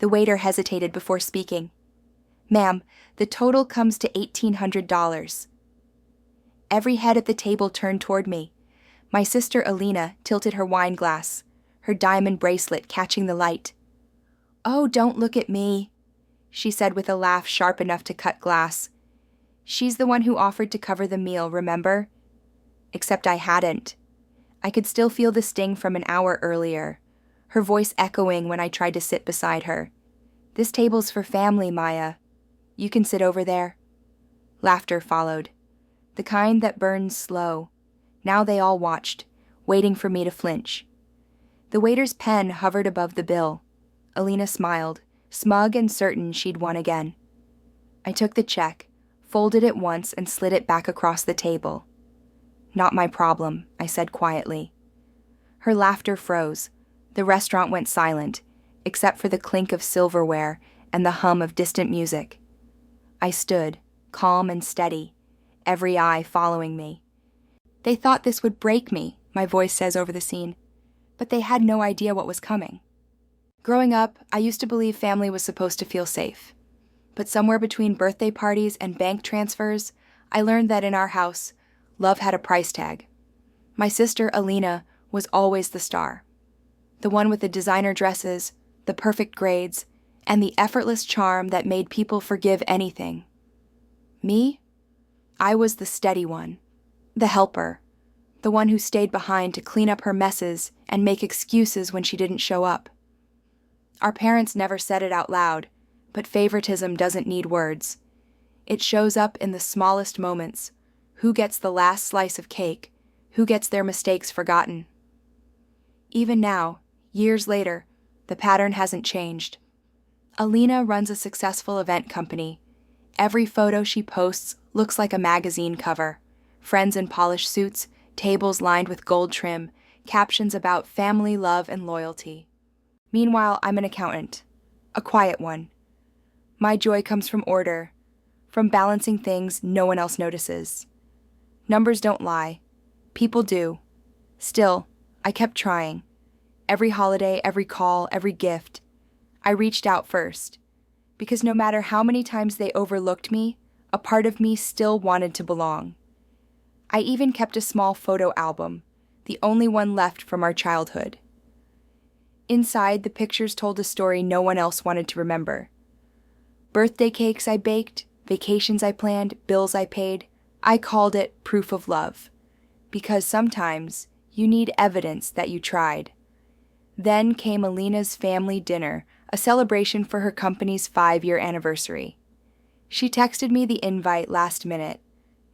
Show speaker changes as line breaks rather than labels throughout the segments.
The waiter hesitated before speaking. "Ma'am, the total comes to $1,800. Every head at the table turned toward me. My sister Alina tilted her wine glass, her diamond bracelet catching the light. "Oh, don't look at me," she said with a laugh sharp enough to cut glass. "She's the one who offered to cover the meal, remember? Except I hadn't. I could still feel the sting from an hour earlier, her voice echoing when I tried to sit beside her. "This table's for family, Maya. You can sit over there." Laughter followed, the kind that burns slow. Now they all watched, waiting for me to flinch. The waiter's pen hovered above the bill. Alina smiled, smug and certain she'd won again. I took the check, folded it once, and slid it back across the table. "Not my problem," I said quietly. Her laughter froze. The restaurant went silent, except for the clink of silverware and the hum of distant music. I stood, calm and steady, every eye following me. "They thought this would break me," my voice says over the scene, "but they had no idea what was coming." Growing up, I used to believe family was supposed to feel safe. But somewhere between birthday parties and bank transfers, I learned that in our house, love had a price tag. My sister, Alina, was always the star. The one with the designer dresses, the perfect grades, and the effortless charm that made people forgive anything. Me? I was the steady one, the helper, the one who stayed behind to clean up her messes and make excuses when she didn't show up. Our parents never said it out loud, but favoritism doesn't need words. It shows up in the smallest moments. Who gets the last slice of cake? Who gets their mistakes forgotten? Even now, years later, the pattern hasn't changed. Alina runs a successful event company. Every photo she posts looks like a magazine cover. Friends in polished suits, tables lined with gold trim, captions about family, love, and loyalty. Meanwhile, I'm an accountant, a quiet one. My joy comes from order, from balancing things no one else notices. Numbers don't lie. People do. Still, I kept trying. Every holiday, every call, every gift. I reached out first, because no matter how many times they overlooked me, a part of me still wanted to belong. I even kept a small photo album, the only one left from our childhood. Inside, the pictures told a story no one else wanted to remember. Birthday cakes I baked, vacations I planned, bills I paid. I called it proof of love, because sometimes you need evidence that you tried. Then came Alina's family dinner, a celebration for her company's 5-year anniversary. She texted me the invite last minute.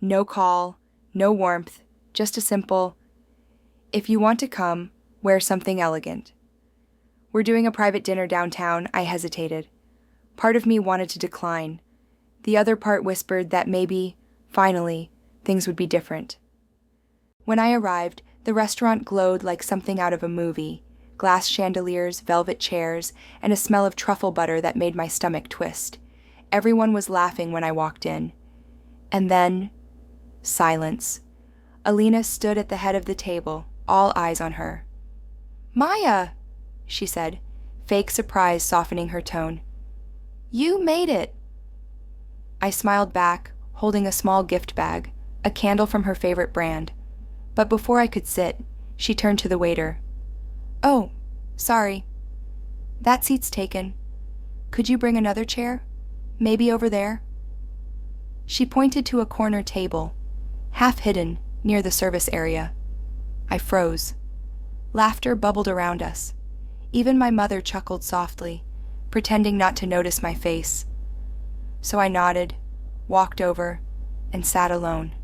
No call, no warmth, just a simple, "If you want to come, wear something elegant." We're doing a private dinner downtown. I hesitated. Part of me wanted to decline. The other part whispered that maybe, finally, things would be different. When I arrived, the restaurant glowed like something out of a movie. Glass chandeliers, velvet chairs, and a smell of truffle butter that made my stomach twist. Everyone was laughing when I walked in. And then, silence. Alina stood at the head of the table, all eyes on her. "Maya," she said, fake surprise softening her tone. "You made it." I smiled back, holding a small gift bag, a candle from her favorite brand. But before I could sit, she turned to the waiter. "Oh, sorry. That seat's taken. Could you bring another chair? Maybe over there?" She pointed to a corner table, half hidden, near the service area. I froze. Laughter bubbled around us. Even my mother chuckled softly, pretending not to notice my face. So I nodded, walked over, and sat alone,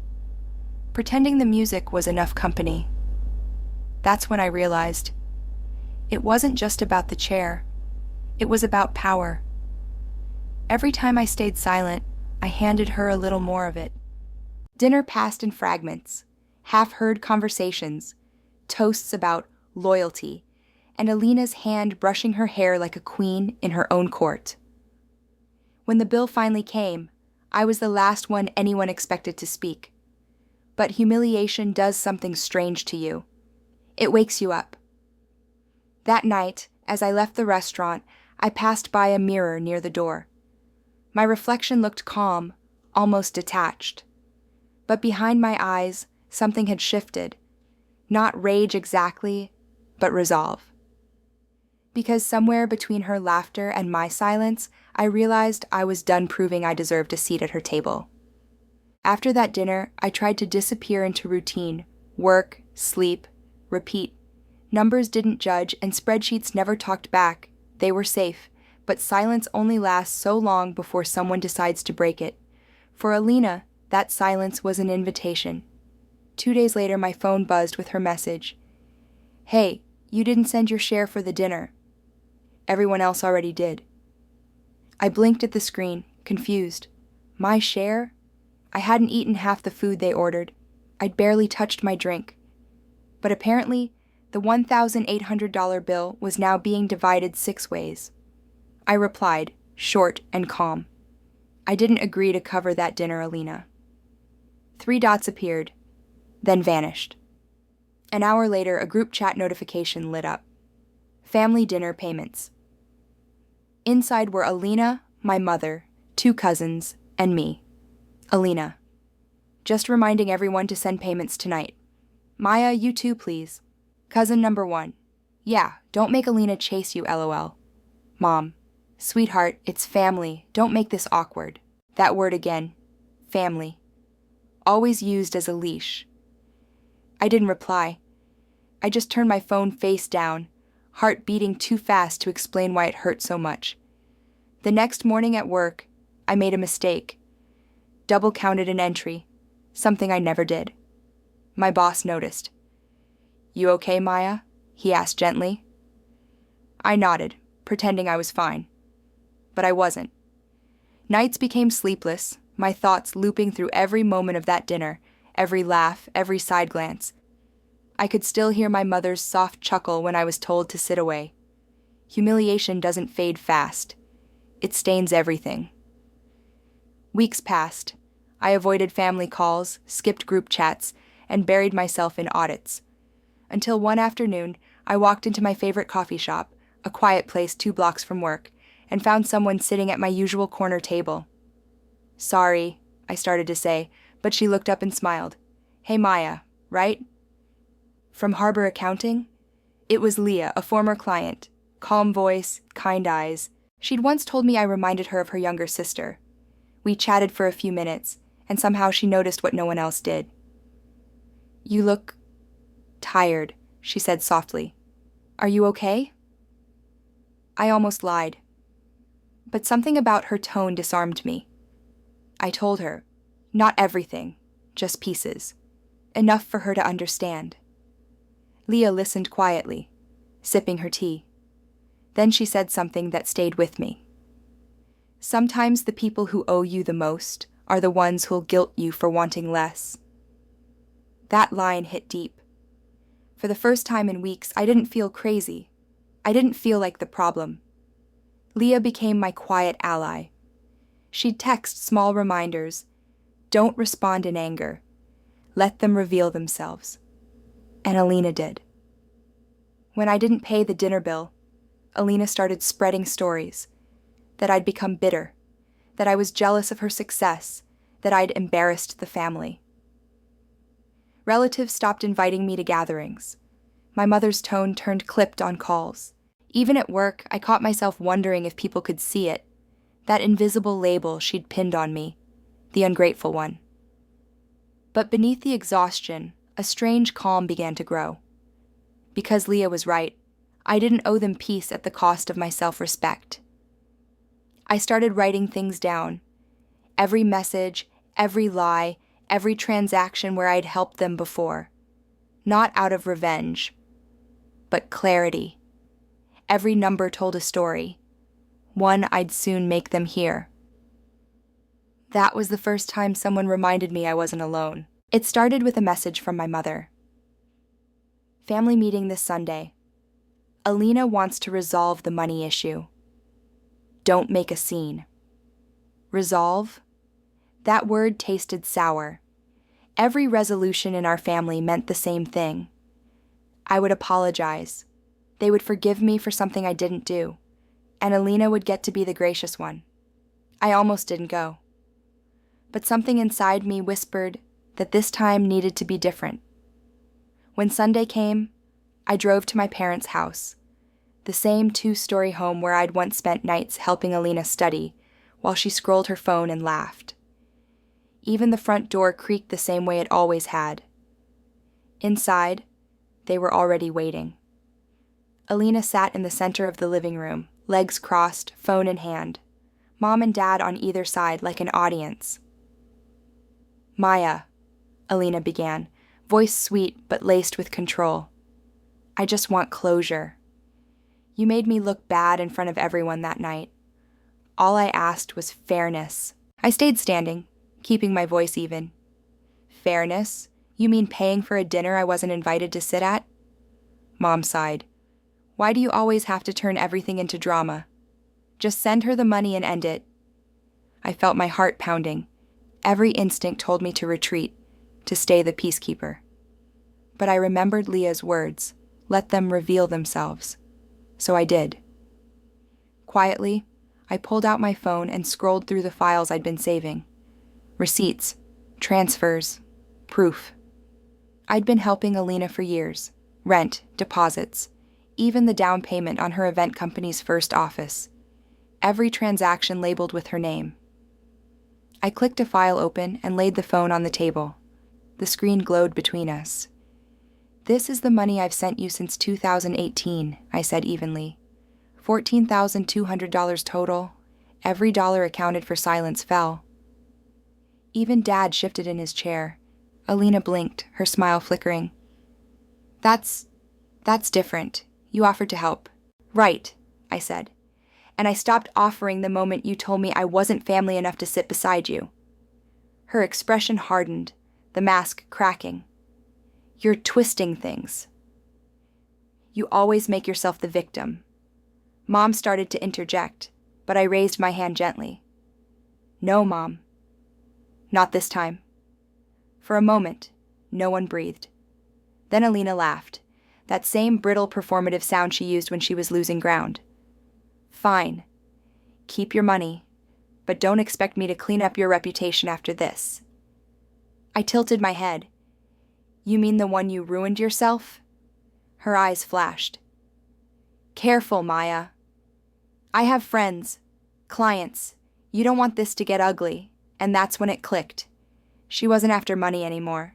pretending the music was enough company. That's when I realized it wasn't just about the chair. It was about power. Every time I stayed silent, I handed her a little more of it. Dinner passed in fragments, half-heard conversations, toasts about loyalty, and Alina's hand brushing her hair like a queen in her own court. When the bill finally came, I was the last one anyone expected to speak. But humiliation does something strange to you. It wakes you up. That night, as I left the restaurant, I passed by a mirror near the door. My reflection looked calm, almost detached. But behind my eyes, something had shifted. Not rage exactly, but resolve. Because somewhere between her laughter and my silence, I realized I was done proving I deserved a seat at her table. After that dinner, I tried to disappear into routine, work, sleep, repeat. Numbers didn't judge, and spreadsheets never talked back. They were safe, but silence only lasts so long before someone decides to break it. For Alina, that silence was an invitation. 2 days later, my phone buzzed with her message. "Hey, you didn't send your share for the dinner. Everyone else already did." I blinked at the screen, confused. My share? I hadn't eaten half the food they ordered. I'd barely touched my drink. But apparently, the $1,800 bill was now being divided 6 ways. I replied, short and calm. I didn't agree to cover that dinner, Alina. 3 dots appeared, then vanished. An hour later, a group chat notification lit up. Family dinner payments. Inside were Alina, my mother, 2 cousins, and me. Alina. Just reminding everyone to send payments tonight. Maya, you too, please. Cousin number 1. Yeah, don't make Alina chase you, LOL. Mom. Sweetheart, it's family. Don't make this awkward. That word again. Family. Always used as a leash. I didn't reply. I just turned my phone face down, heart beating too fast to explain why it hurt so much. The next morning at work, I made a mistake. Double-counted an entry, something I never did. My boss noticed. "You okay, Maya?" he asked gently. I nodded, pretending I was fine. But I wasn't. Nights became sleepless, my thoughts looping through every moment of that dinner, every laugh, every side glance. I could still hear my mother's soft chuckle when I was told to sit away. Humiliation doesn't fade fast. It stains everything. Weeks passed. I avoided family calls, skipped group chats, and buried myself in audits. Until one afternoon, I walked into my favorite coffee shop, a quiet place 2 blocks from work, and found someone sitting at my usual corner table. "Sorry," I started to say, but she looked up and smiled. "Hey Maya, right?" From Harbor Accounting? It was Leah, a former client. Calm voice, kind eyes. She'd once told me I reminded her of her younger sister. We chatted for a few minutes, and somehow she noticed what no one else did. "You look tired," she said softly. "Are you okay?" I almost lied. But something about her tone disarmed me. I told her, not everything, just pieces. Enough for her to understand. Leah listened quietly, sipping her tea. Then she said something that stayed with me. "Sometimes the people who owe you the most are the ones who'll guilt you for wanting less." That line hit deep. For the first time in weeks, I didn't feel crazy. I didn't feel like the problem. Leah became my quiet ally. She'd text small reminders. Don't respond in anger. Let them reveal themselves. And Alina did. When I didn't pay the dinner bill, Alina started spreading stories. That I'd become bitter. That I was jealous of her success. That I'd embarrassed the family. Relatives stopped inviting me to gatherings. My mother's tone turned clipped on calls. Even at work, I caught myself wondering if people could see it. That invisible label she'd pinned on me. The ungrateful one. But beneath the exhaustion, a strange calm began to grow. Because Leah was right, I didn't owe them peace at the cost of my self-respect. I started writing things down. Every message, every lie, every transaction where I'd helped them before. Not out of revenge, but clarity. Every number told a story. One I'd soon make them hear. That was the first time someone reminded me I wasn't alone. It started with a message from my mother. Family meeting this Sunday. Alina wants to resolve the money issue. Don't make a scene. Resolve? That word tasted sour. Every resolution in our family meant the same thing. I would apologize. They would forgive me for something I didn't do. and Alina would get to be the gracious one. I almost didn't go. But something inside me whispered that this time needed to be different. When Sunday came, I drove to my parents' house, the same 2-story home where I'd once spent nights helping Alina study while she scrolled her phone and laughed. Even the front door creaked the same way it always had. Inside, they were already waiting. Alina sat in the center of the living room, legs crossed, phone in hand. Mom and Dad on either side like an audience. "Maya," Alina began, voice sweet but laced with control. "I just want closure. You made me look bad in front of everyone that night. All I asked was fairness." I stayed standing, keeping my voice even. "Fairness? You mean paying for a dinner I wasn't invited to sit at?" Mom sighed. "Why do you always have to turn everything into drama? Just send her the money and end it." I felt my heart pounding. Every instinct told me to retreat, to stay the peacekeeper. But I remembered Leah's words, let them reveal themselves. So I did. Quietly, I pulled out my phone and scrolled through the files I'd been saving. Receipts, transfers, proof. I'd been helping Alina for years. Rent, deposits, even the down payment on her event company's first office. Every transaction labeled with her name. I clicked a file open and laid the phone on the table. The screen glowed between us. "This is the money I've sent you since 2018, I said evenly. $14,200 total. Every dollar accounted for silence fell. Even Dad shifted in his chair. Alina blinked, her smile flickering. That's different. You offered to help." "Right," I said. "And I stopped offering the moment you told me I wasn't family enough to sit beside you." Her expression hardened, the mask cracking. "You're twisting things. You always make yourself the victim." Mom started to interject, but I raised my hand gently. "No, Mom. Not this time." For a moment, no one breathed. Then Alina laughed, that same brittle performative sound she used when she was losing ground. "Fine. Keep your money, but don't expect me to clean up your reputation after this." I tilted my head. "You mean the one you ruined yourself?" Her eyes flashed. "Careful, Maya. I have friends, clients. You don't want this to get ugly." And that's when it clicked. She wasn't after money anymore.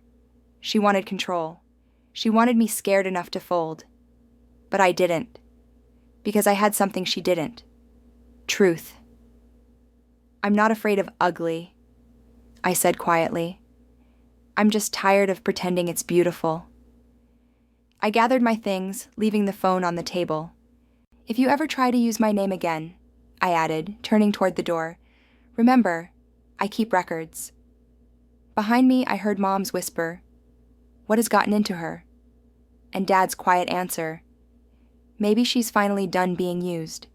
She wanted control. She wanted me scared enough to fold. But I didn't. Because I had something she didn't. Truth. "I'm not afraid of ugly," I said quietly. "I'm just tired of pretending it's beautiful." I gathered my things, leaving the phone on the table. "If you ever try to use my name again," I added, turning toward the door, "remember, I keep records." Behind me, I heard Mom's whisper, "What has gotten into her?" And Dad's quiet answer, "Maybe she's finally done being used."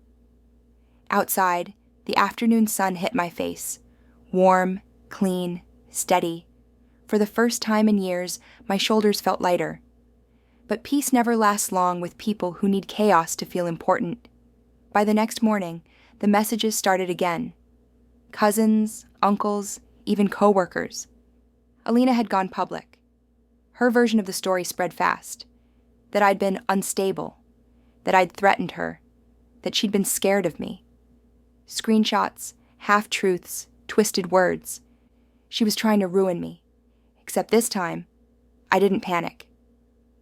Outside, the afternoon sun hit my face, warm, clean, steady. For the first time in years, my shoulders felt lighter. But peace never lasts long with people who need chaos to feel important. By the next morning, the messages started again. Cousins, uncles, even coworkers. Alina had gone public. Her version of the story spread fast. That I'd been unstable. That I'd threatened her. That she'd been scared of me. Screenshots, half-truths, twisted words. She was trying to ruin me. Except this time, I didn't panic.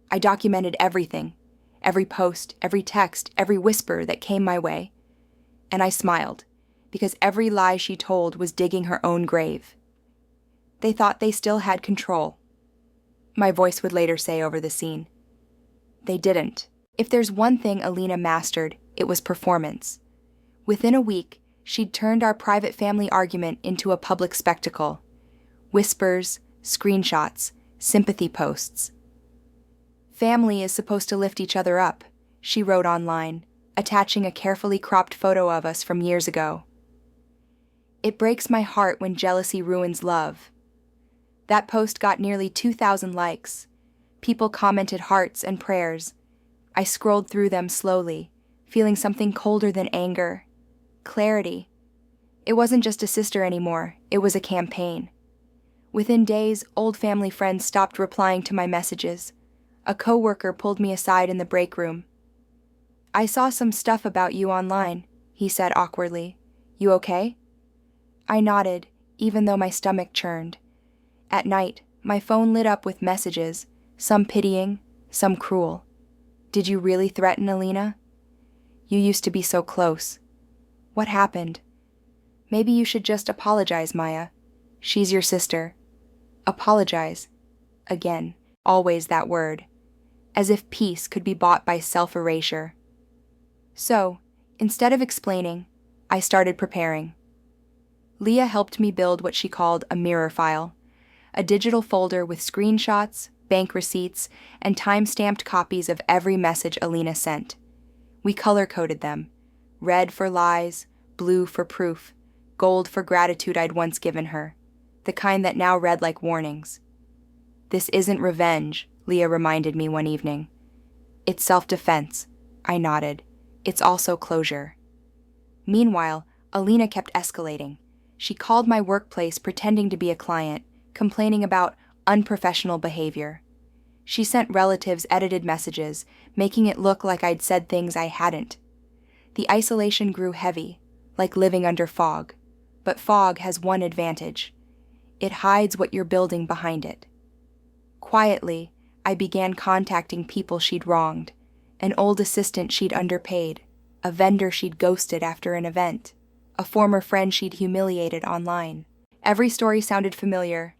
I documented everything. Every post, every text, every whisper that came my way. And I smiled, because every lie she told was digging her own grave. They thought they still had control. My voice would later say over the scene. They didn't. If there's one thing Alina mastered, it was performance. Within a week, she'd turned our private family argument into a public spectacle. Whispers, screenshots, sympathy posts. "Family is supposed to lift each other up," she wrote online, attaching a carefully cropped photo of us from years ago. "It breaks my heart when jealousy ruins love." That post got nearly 2,000 likes. People commented hearts and prayers. I scrolled through them slowly, feeling something colder than anger. Clarity. It wasn't just a sister anymore, it was a campaign. Within days, old family friends stopped replying to my messages. A coworker pulled me aside in the break room. "I saw some stuff about you online," he said awkwardly. "You okay?" I nodded, even though my stomach churned. At night, my phone lit up with messages, some pitying, some cruel. "Did you really threaten Alina? You used to be so close. What happened? Maybe you should just apologize, Maya. She's your sister." Apologize. Again, always that word. As if peace could be bought by self-erasure. So, instead of explaining, I started preparing. Leah helped me build what she called a mirror file, a digital folder with screenshots, bank receipts, and time-stamped copies of every message Alina sent. We color-coded them. Red for lies, blue for proof, gold for gratitude I'd once given her, the kind that now read like warnings. "This isn't revenge," Leah reminded me one evening. "It's self-defense," I nodded. "It's also closure." Meanwhile, Alina kept escalating. She called my workplace pretending to be a client, complaining about unprofessional behavior. She sent relatives edited messages, making it look like I'd said things I hadn't. The isolation grew heavy, like living under fog. But fog has one advantage. It hides what you're building behind it. Quietly, I began contacting people she'd wronged, an old assistant she'd underpaid, a vendor she'd ghosted after an event, a former friend she'd humiliated online. Every story sounded familiar.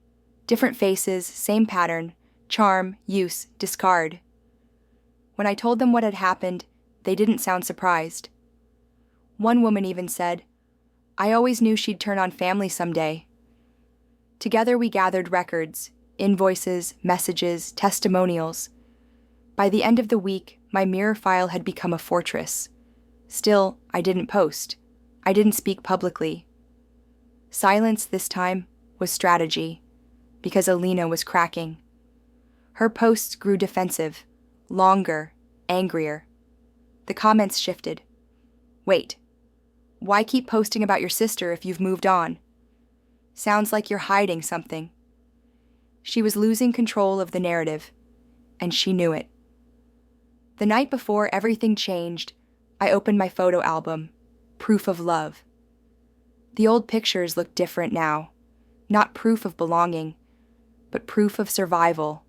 Different faces, same pattern, charm, use, discard. When I told them what had happened, they didn't sound surprised. One woman even said, "I always knew she'd turn on family someday." Together we gathered records, invoices, messages, testimonials. By the end of the week, my mirror file had become a fortress. Still, I didn't post. I didn't speak publicly. Silence this time was strategy, because Alina was cracking. Her posts grew defensive, longer, angrier. The comments shifted. "Wait, why keep posting about your sister if you've moved on? Sounds like you're hiding something." She was losing control of the narrative, and she knew it. The night before everything changed, I opened my photo album, proof of love. The old pictures looked different now, not proof of belonging, but proof of survival.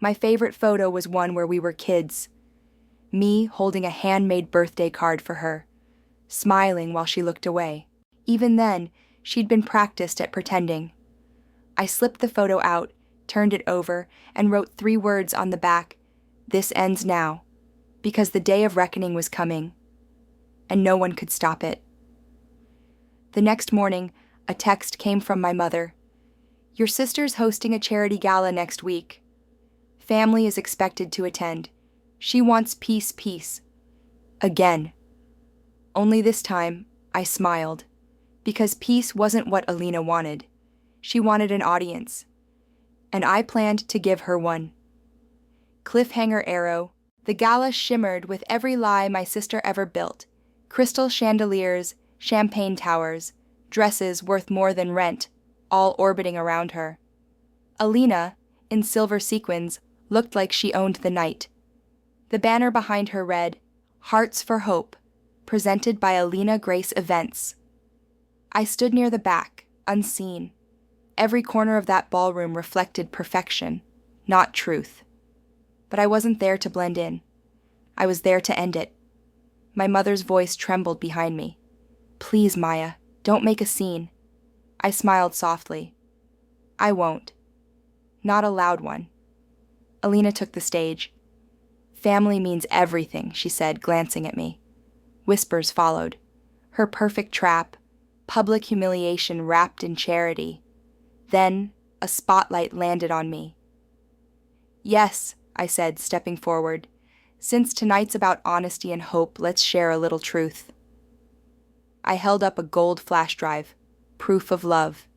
My favorite photo was one where we were kids, me holding a handmade birthday card for her, smiling while she looked away. Even then, she'd been practiced at pretending. I slipped the photo out, turned it over, and wrote 3 words on the back: "This ends now," because the day of reckoning was coming, and no one could stop it. The next morning, a text came from my mother. "Your sister's hosting a charity gala next week. Family is expected to attend. She wants peace. Again. Only this time, I smiled, because peace wasn't what Alina wanted. She wanted an audience, and I planned to give her one. Cliffhanger arrow. The gala shimmered with every lie my sister ever built. Crystal chandeliers, champagne towers, dresses worth more than rent, all orbiting around her. Alina, in silver sequins, looked like she owned the night. The banner behind her read, "Hearts for Hope, presented by Alina Grace Events." I stood near the back, unseen. Every corner of that ballroom reflected perfection, not truth. But I wasn't there to blend in. I was there to end it. My mother's voice trembled behind me. "Please, Maya, don't make a scene." I smiled softly. "I won't. Not a loud one." Alina took the stage. "Family means everything," she said, glancing at me. Whispers followed. Her perfect trap, public humiliation wrapped in charity. Then, a spotlight landed on me. "Yes," I said, stepping forward. "Since tonight's about honesty and hope, let's share a little truth." I held up a gold flash drive, proof of love.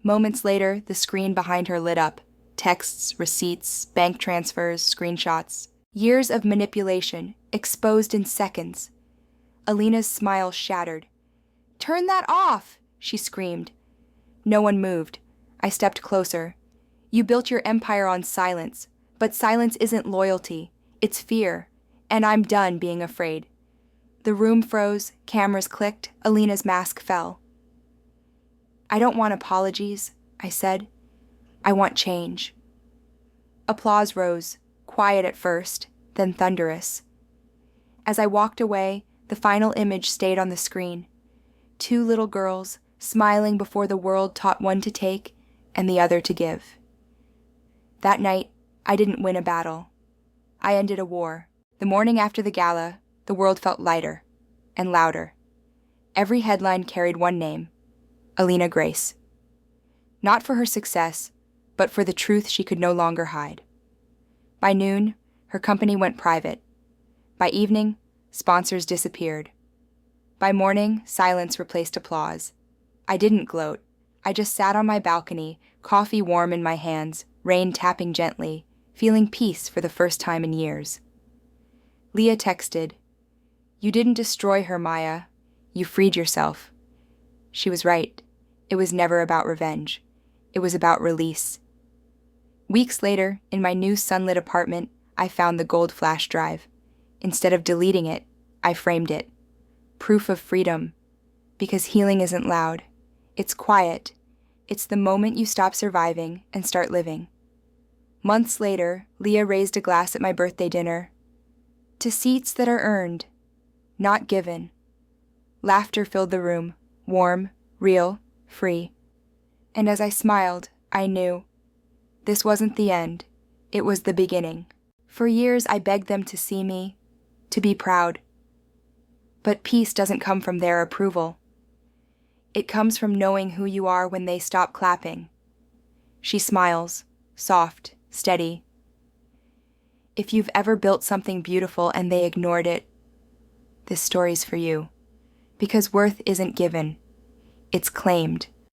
Moments later, the screen behind her lit up. Texts, receipts, bank transfers, screenshots. Years of manipulation, exposed in seconds. Alina's smile shattered. "Turn that off!" she screamed. No one moved. I stepped closer. "You built your empire on silence, but silence isn't loyalty. It's fear. And I'm done being afraid." The room froze, cameras clicked, Alina's mask fell. "I don't want apologies," I said. "I want change." Applause rose, quiet at first, then thunderous. As I walked away, the final image stayed on the screen. 2 little girls, smiling before the world taught one to take and the other to give. That night, I didn't win a battle. I ended a war. The morning after the gala, the world felt lighter and louder. Every headline carried one name: Alina Grace. Not for her success, but for the truth she could no longer hide. By noon, her company went private. By evening, sponsors disappeared. By morning, silence replaced applause. I didn't gloat. I just sat on my balcony, coffee warm in my hands, rain tapping gently, feeling peace for the first time in years. Leah texted, "You didn't destroy her, Maya. You freed yourself." She was right. It was never about revenge. It was about release. Weeks later, in my new sunlit apartment, I found the gold flash drive. Instead of deleting it, I framed it. Proof of freedom. Because healing isn't loud. It's quiet. It's the moment you stop surviving and start living. Months later, Leah raised a glass at my birthday dinner. To seats that are earned, not given. Laughter filled the room, warm, real, free. And as I smiled, I knew. This wasn't the end. It was the beginning. For years, I begged them to see me, to be proud. But peace doesn't come from their approval. It comes from knowing who you are when they stop clapping. She smiles, soft, steady. If you've ever built something beautiful and they ignored it, this story's for you. Because worth isn't given, it's claimed.